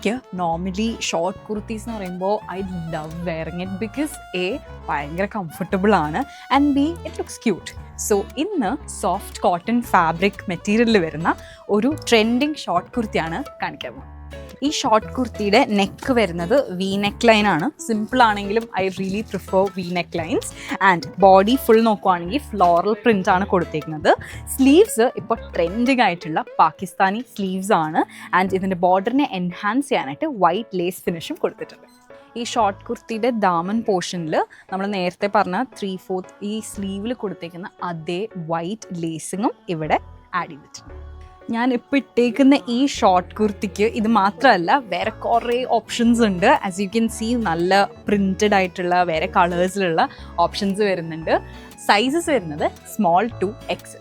എനിക്ക് normally short kurtis എന്ന് പറയുമ്പോൾ I love wearing it because ഭയങ്കര കംഫർട്ടബിൾ ആണ് and be it looks cute. So ഇന്ന് സോഫ്റ്റ് കോട്ടൺ ഫാബ്രിക് മെറ്റീരിയലിൽ വരുന്ന ഒരു ട്രെൻഡിങ് ഷോർട്ട് കുർത്തിയാണ് കാണിക്കാൻ പോകുന്നത്. ഈ ഷോർട്ട് കുർത്തിയുടെ നെക്ക് വരുന്നത് വി നെക്ക് ലൈൻ ആണ്. സിമ്പിൾ ആണെങ്കിലും I really prefer V neck lines. And body full നോക്കുവാണെങ്കിൽ ഫ്ലോറൽ പ്രിൻ്റ് ആണ് കൊടുത്തേക്കുന്നത്. സ്ലീവ്സ് ഇപ്പോൾ ട്രെൻഡിങ് ആയിട്ടുള്ള പാകിസ്ഥാനി സ്ലീവ്സ് ആണ്. ആൻഡ് ഇതിൻ്റെ ബോർഡറിനെ എൻഹാൻസ് ചെയ്യാനായിട്ട് വൈറ്റ് ലേസ് ഫിനിഷും കൊടുത്തിട്ടുണ്ട്. ഈ ഷോർട്ട് കുർത്തിയുടെ ദാമൻ പോർഷനിൽ നമ്മൾ നേരത്തെ പറഞ്ഞ 3/4 ഈ സ്ലീവിൽ കൊടുത്തേക്കുന്ന അതേ വൈറ്റ് ലേസിങ്ങും ഇവിടെ ആഡ് ചെയ്തിട്ടുണ്ട്. ഞാൻ ഇപ്പോൾ ഇട്ടേക്കുന്ന ഈ ഷോർട്ട് കുർത്തിക്ക് ഇത് മാത്രമല്ല വേറെ കുറേ ഓപ്ഷൻസ് ഉണ്ട്. ആസ് യു ക്യാൻ സീ നല്ല പ്രിൻറ്റഡ് ആയിട്ടുള്ള വേറെ കളേഴ്സിലുള്ള ഓപ്ഷൻസ് വരുന്നുണ്ട്. സൈസസ് വരുന്നത് സ്മോൾ ടു എക്സൽ.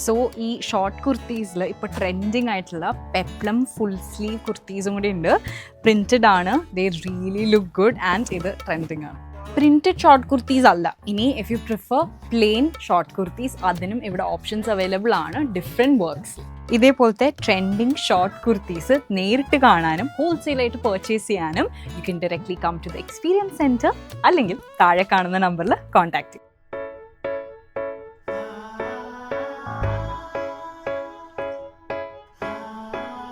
സോ ഈ ഷോർട്ട് കുർത്തീസിൽ ഇപ്പോൾ ട്രെൻഡിങ് ആയിട്ടുള്ള പെപ്ലം ഫുൾ സ്ലീവ് കുർത്തീസും കൂടി ഉണ്ട്. പ്രിൻറ്റഡ് ആണ്, they really look good and ഇത് ട്രെൻഡിങ് ആണ്. പ്രിൻറ്റഡ് ഷോർട്ട് കുർത്തീസ് അല്ല, ഇനി if you prefer plain short kurtis അതിനും ഇവിടെ ഓപ്ഷൻസ് അവൈലബിൾ ആണ് ഡിഫറെൻറ്റ് വർക്ക്സ്. ഇതേപോലത്തെ ട്രെൻഡിങ് ഷോർട്ട് കുർത്തീസ് നേരിട്ട് കാണാനും ഹോൾസെയിലായിട്ട് പർച്ചേസ് ചെയ്യാനും you can directly come to the experience centre അല്ലെങ്കിൽ താഴെ കാണുന്ന നമ്പറിൽ കോൺടാക്ട് ചെയ്യും.